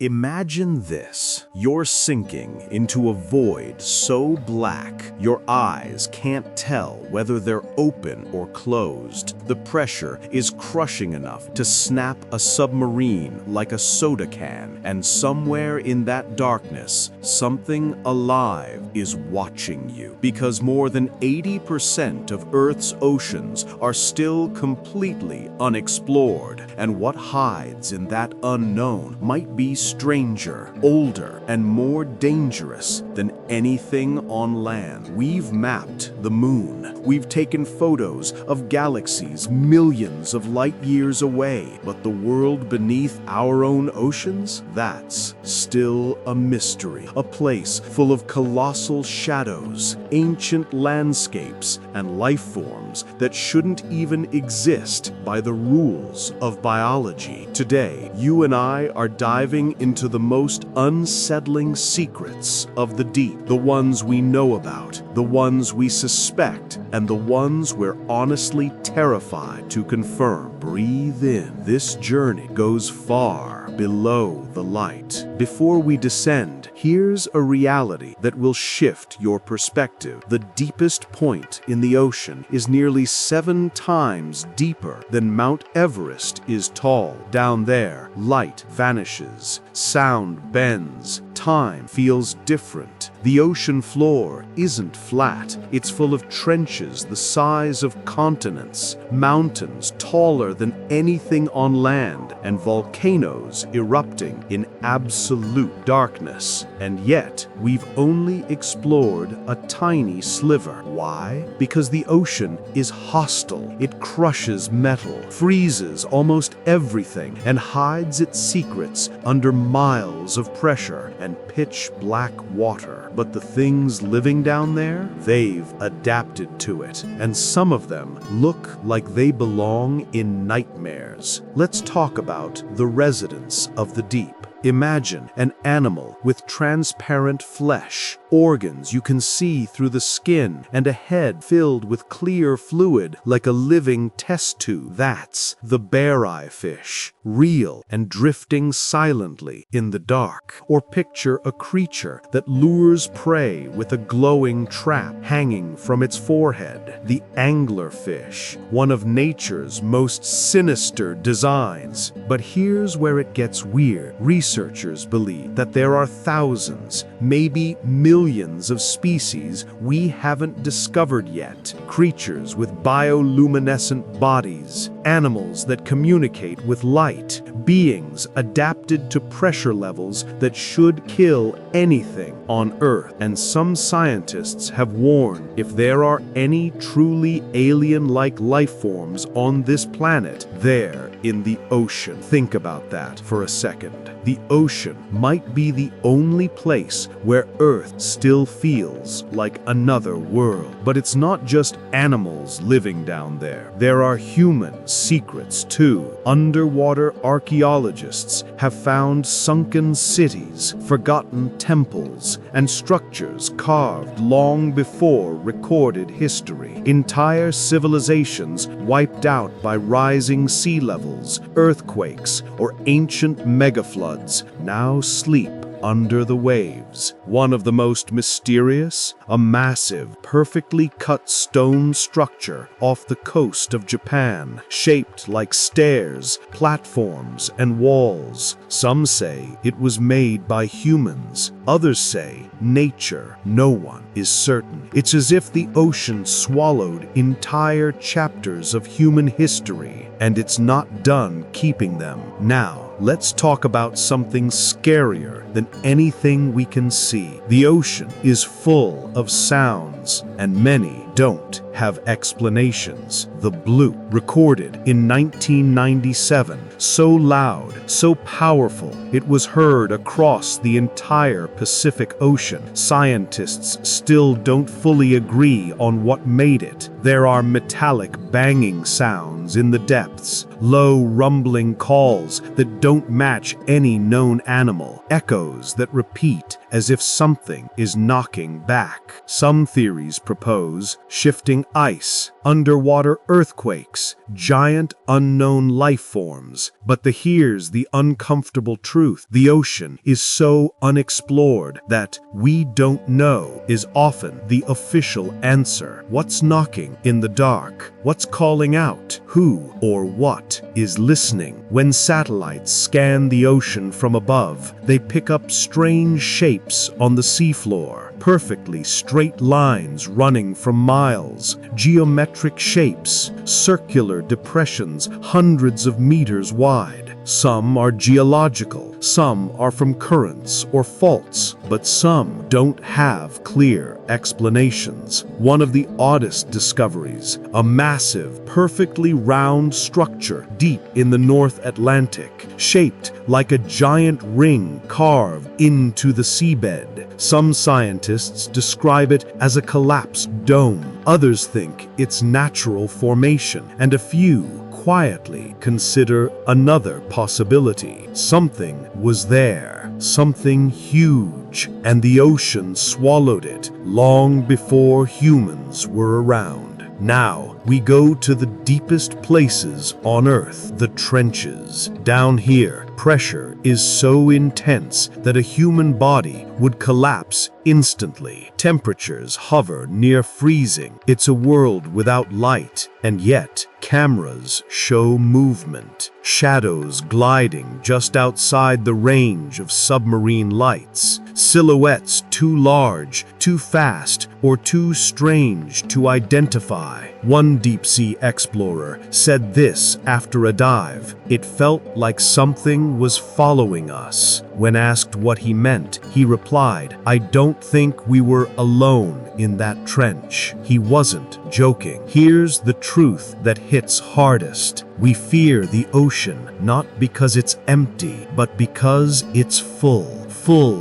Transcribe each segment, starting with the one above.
Imagine this. You're sinking into a void so black, your eyes can't tell whether they're open or closed. The pressure is crushing enough to snap a submarine like a soda can, and somewhere in that darkness, something alive is watching you. Because more than 80% of Earth's oceans are still completely unexplored, and what hides in that unknown might be stranger, older, and more dangerous than anything on land. We've mapped the moon. We've taken photos of galaxies millions of light years away, but the world beneath our own oceans? That's still a mystery. A place full of colossal shadows, ancient landscapes, and life forms that shouldn't even exist by the rules of biology. Today, you and I are diving into the most unsettling secrets of the deep, the ones we know about, the ones we suspect, and the ones we're honestly terrified to confirm. Breathe in. This journey goes far below the light. Before we descend, here's a reality that will shift your perspective. The deepest point in the ocean is nearly 7 times deeper than Mount Everest is tall. Down there, light vanishes, sound bends, time feels different. The ocean floor isn't flat. It's full of trenches the size of continents, mountains taller than anything on land, and volcanoes erupting in absolute darkness. And yet, we've only explored a tiny sliver. Why? Because the ocean is hostile. It crushes metal, freezes almost everything, and hides its secrets under miles of pressure and pitch black water. But the things living down there, they've adapted to it, and some of them look like they belong in nightmares. Let's talk about the residents of the deep. Imagine an animal with transparent flesh, organs you can see through the skin, and a head filled with clear fluid like a living test tube. That's the bear-eye fish, real and drifting silently in the dark. Or picture a creature that lures prey with a glowing trap hanging from its forehead. The anglerfish, one of nature's most sinister designs. But here's where it gets weird. Researchers believe that there are thousands, maybe millions of species we haven't discovered yet. Creatures with bioluminescent bodies, animals that communicate with light, beings adapted to pressure levels that should kill anything on Earth. And some scientists have warned if there are any truly alien-like life forms on this planet, they're in the ocean. Think about that for a second. The ocean might be the only place where Earth still feels like another world. But it's not just animals living down there. There are human secrets too. Underwater archaeologists have found sunken cities, forgotten temples, and structures carved long before recorded history. Entire civilizations wiped out by rising sea levels, earthquakes, or ancient megafloods now sleep under the waves. One of the most mysterious, a massive, perfectly cut stone structure off the coast of Japan, shaped like stairs, platforms, and walls. Some say it was made by humans. Others say nature. No one is certain. It's as if the ocean swallowed entire chapters of human history, and it's not done keeping them. Now, let's talk about something scarier than anything we can see. The ocean is full of sounds, and many don't have explanations. The blue, recorded in 1997, so loud, so powerful, it was heard across the entire Pacific Ocean. Scientists still don't fully agree on what made it. There are metallic banging sounds in the depths, low rumbling calls that don't match any known animal, echoes echoes that repeat as if something is knocking back. Some theories propose shifting ice, underwater earthquakes, giant unknown life forms. But here's the uncomfortable truth. The ocean is so unexplored that we don't know is often the official answer. What's knocking in the dark? What's calling out? Who or what is listening? When satellites scan the ocean from above, they pick up strange shapes on the seafloor. Perfectly straight lines running for miles, geometric shapes, circular depressions hundreds of meters wide. Some are geological, some are from currents or faults, but some don't have clear explanations. One of the oddest discoveries, a massive, perfectly round structure deep in the North Atlantic, shaped like a giant ring carved into the seabed. Some scientists describe it as a collapsed dome. Others think it's natural formation, and a few quietly consider another possibility. Something was there, something huge, and the ocean swallowed it long before humans were around. Now, we go to the deepest places on Earth, the trenches. Down here, pressure is so intense that a human body would collapse instantly. Temperatures hover near freezing. It's a world without light, and yet cameras show movement. Shadows gliding just outside the range of submarine lights. Silhouettes too large, too fast, or too strange to identify. One deep-sea explorer said this after a dive: "It felt like something was following us." When asked what he meant, he replied, "I don't think we were alone in that trench." He wasn't joking. Here's the truth that hits hardest. We fear the ocean not because it's empty, but because it's full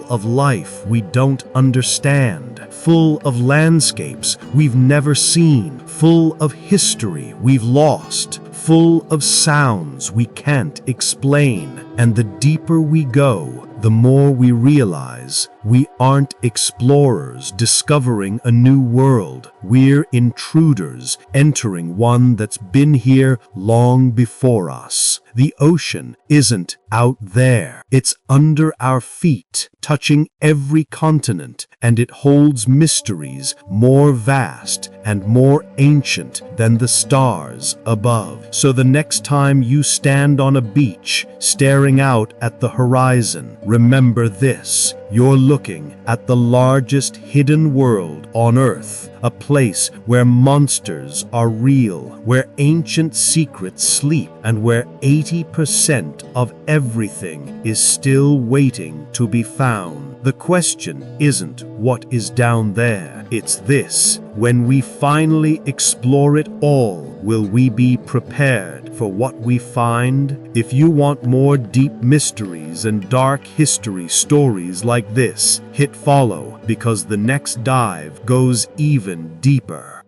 of life we don't understand, full of landscapes we've never seen, full of history we've lost, full of sounds we can't explain. And the deeper we go, the more we realize we aren't explorers discovering a new world. We're intruders entering one that's been here long before us. The ocean isn't out there. It's under our feet, touching every continent, and it holds mysteries more vast and more ancient than the stars above. So the next time you stand on a beach, staring out at the horizon, remember this: you're looking at the largest hidden world on Earth, a place where monsters are real, where ancient secrets sleep, and where 80% of everything is still waiting to be found. The question isn't what is down there, it's this: when we finally explore it all, will we be prepared for what we find? If you want more deep mysteries and dark history stories like this, hit follow, because the next dive goes even deeper.